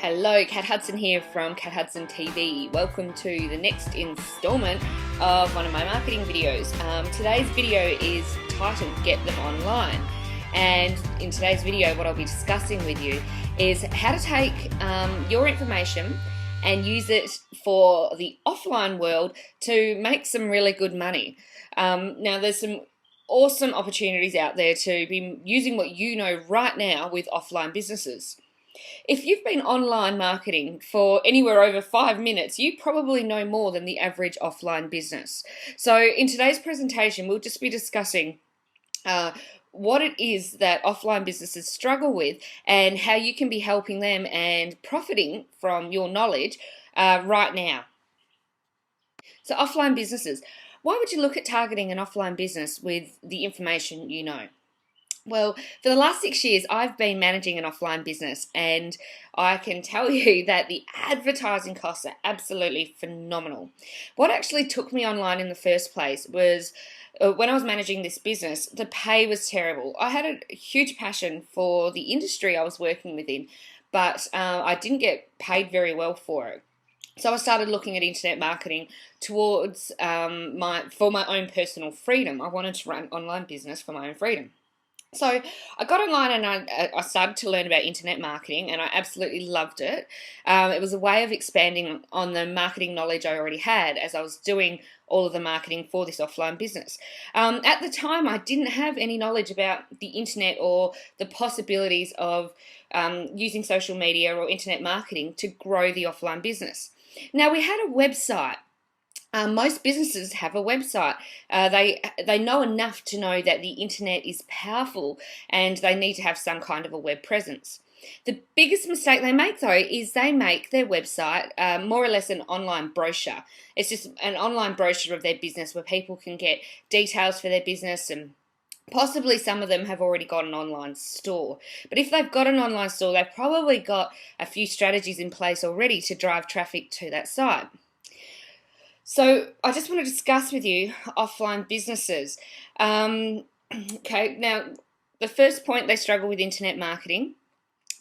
Hello, Kat Hudson here from Kat Hudson TV. Welcome to the next installment of one of my marketing videos. Today's video is titled Get Them Online. And in today's video, what I'll be discussing with you is how to take your information and use it for the offline world to make some really good money. Now, there's some awesome opportunities out there to be using what you know right now with offline businesses. If you've been online marketing for anywhere over 5 minutes, you probably know more than the average offline business. So in today's presentation, we'll just be discussing what it is that offline businesses struggle with and how you can be helping them and profiting from your knowledge right now. So offline businesses, why would you look at targeting an offline business with the information you know? Well, for the last 6 years, I've been managing an offline business, and I can tell you that the advertising costs are absolutely phenomenal. What actually took me online in the first place was when I was managing this business, the pay was terrible. I had a huge passion for the industry I was working within, but I didn't get paid very well for it. So I started looking at internet marketing towards for my own personal freedom. I wanted to run an online business for my own freedom. So I got online and I started to learn about internet marketing, and I absolutely loved it. It was a way of expanding on the marketing knowledge I already had as I was doing all of the marketing for this offline business. At the time, I didn't have any knowledge about the internet or the possibilities of using social media or internet marketing to grow the offline business. Now, we had a website. Most businesses have a website. They know enough to know that the internet is powerful and they need to have some kind of a web presence. The biggest mistake they make, though, is they make their website more or less an online brochure. It's just an online brochure of their business where people can get details for their business, and possibly some of them have already got an online store. But if they've got an online store, they've probably got a few strategies in place already to drive traffic to that site. So I just want to discuss with you offline businesses. Okay, now the first point, they struggle with internet marketing.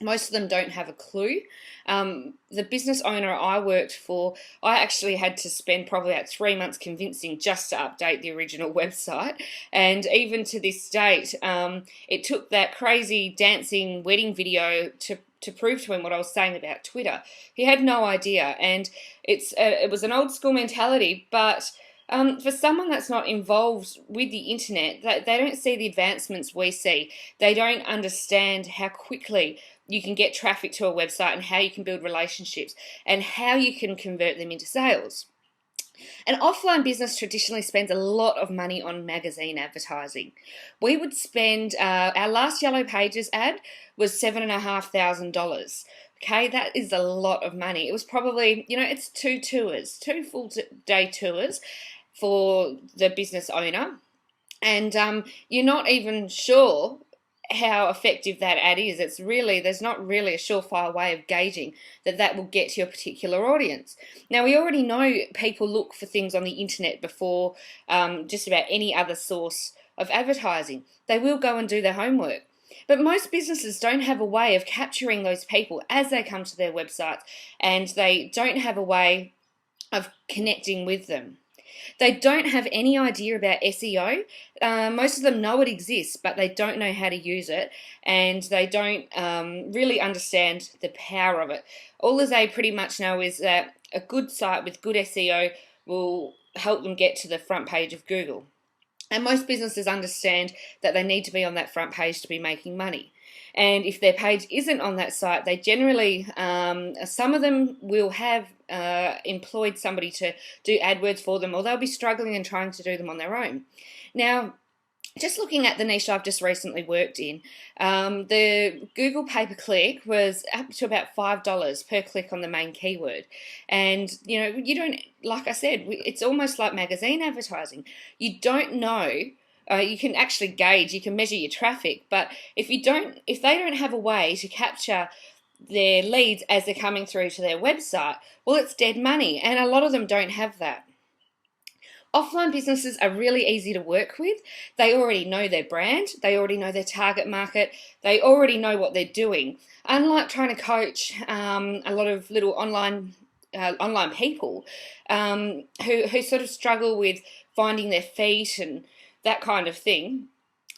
Most of them don't have a clue. The business owner I worked for, I actually had to spend probably about 3 months convincing just to update the original website. And even to this date, it took that crazy dancing wedding video to prove to him what I was saying about Twitter. He had no idea, and it was an old school mentality, but for someone that's not involved with the internet, they don't see the advancements we see. They don't understand how quickly you can get traffic to a website and how you can build relationships and how you can convert them into sales. An offline business traditionally spends a lot of money on magazine advertising. We would spend, our last Yellow Pages ad was $7,500. Okay, that is a lot of money. It was probably, it's two full day tours for the business owner. And you're not even sure how effective that ad is. There's not really a surefire way of gauging that will get to your particular audience. Now, we already know people look for things on the internet before just about any other source of advertising. They will go and do their homework. But most businesses don't have a way of capturing those people as they come to their websites, and they don't have a way of connecting with them. They don't have any idea about SEO. Most of them know it exists, but they don't know how to use it, and they don't really understand the power of it. All that they pretty much know is that a good site with good SEO will help them get to the front page of Google. And most businesses understand that they need to be on that front page to be making money. And if their page isn't on that site, they generally, some of them will have employed somebody to do AdWords for them, or they'll be struggling and trying to do them on their own. Now, just looking at the niche I've just recently worked in, the Google pay-per-click was up to about $5 per click on the main keyword. And, you don't, like I said, it's almost like magazine advertising. You don't know. You can actually gauge, you can measure your traffic, but if they don't have a way to capture their leads as they're coming through to their website, well, it's dead money, and a lot of them don't have that. Offline businesses are really easy to work with. They already know their brand, they already know their target market, they already know what they're doing. Unlike trying to coach a lot of little online people who sort of struggle with finding their feet and that kind of thing,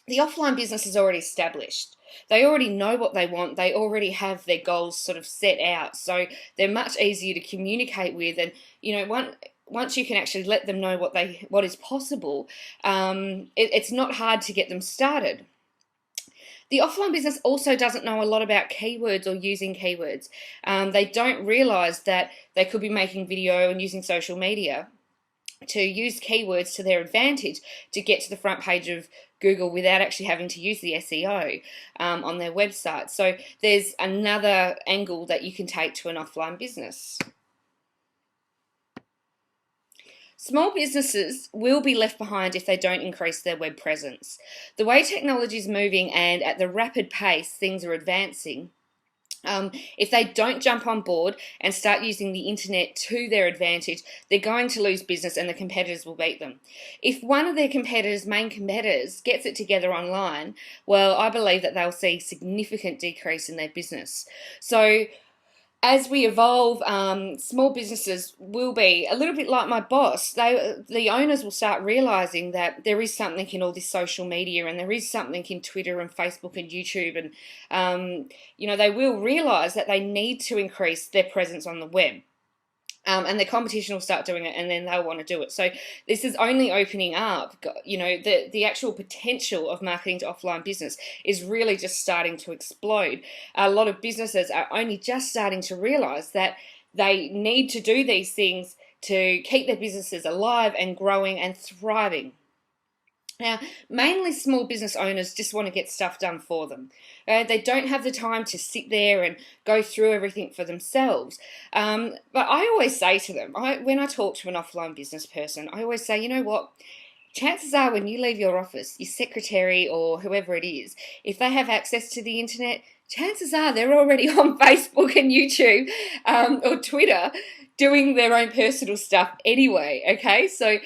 the offline business is already established. They already know what they want. They already have their goals sort of set out. So they're much easier to communicate with. And, once you can actually let them know what is possible, it's not hard to get them started. The offline business also doesn't know a lot about keywords or using keywords. They don't realise that they could be making video and using social media to use keywords to their advantage to get to the front page of Google without actually having to use the SEO on their website. So there's another angle that you can take to an offline business. Small businesses will be left behind if they don't increase their web presence. The way technology is moving and at the rapid pace things are advancing, if they don't jump on board and start using the internet to their advantage, they're going to lose business and the competitors will beat them. If one of their main competitors, gets it together online, well, I believe that they'll see significant decrease in their business. So as we evolve, small businesses will be a little bit like my boss. The owners will start realising that there is something in all this social media, and there is something in Twitter and Facebook and YouTube, and they will realise that they need to increase their presence on the web. And the competition will start doing it, and then they'll want to do it. So this is only opening up. The actual potential of marketing to offline business is really just starting to explode. A lot of businesses are only just starting to realise that they need to do these things to keep their businesses alive and growing and thriving. Now, mainly small business owners just want to get stuff done for them. They don't have the time to sit there and go through everything for themselves. But I always say to them, when I talk to an offline business person, I always say, you know what? Chances are when you leave your office, your secretary or whoever it is, if they have access to the internet, chances are they're already on Facebook and YouTube or Twitter doing their own personal stuff anyway, okay? So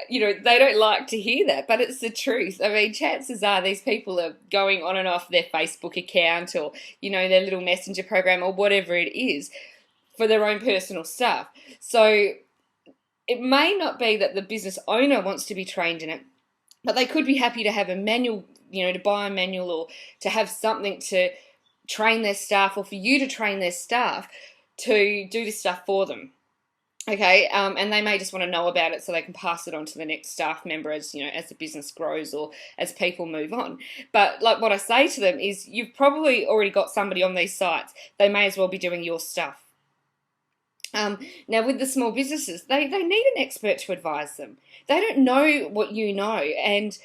they don't like to hear that, but it's the truth. I mean, chances are these people are going on and off their Facebook account or, their little messenger program or whatever it is for their own personal stuff. So it may not be that the business owner wants to be trained in it, but they could be happy to have a manual, to buy a manual or to have something to train their staff or for you to train their staff to do this stuff for them. Okay, and they may just want to know about it so they can pass it on to the next staff member as the business grows or as people move on. But like what I say to them is, you've probably already got somebody on these sites. They may as well be doing your stuff. Now with the small businesses, they need an expert to advise them. They don't know what you know, and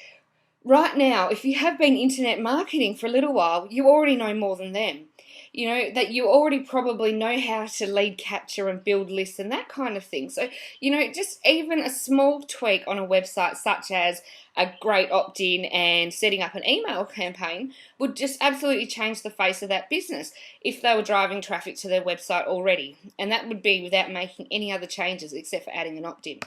right now, if you have been internet marketing for a little while, you already know more than them. That you already probably know how to lead capture and build lists and that kind of thing. So, just even a small tweak on a website such as a great opt-in and setting up an email campaign would just absolutely change the face of that business if they were driving traffic to their website already. And that would be without making any other changes except for adding an opt-in.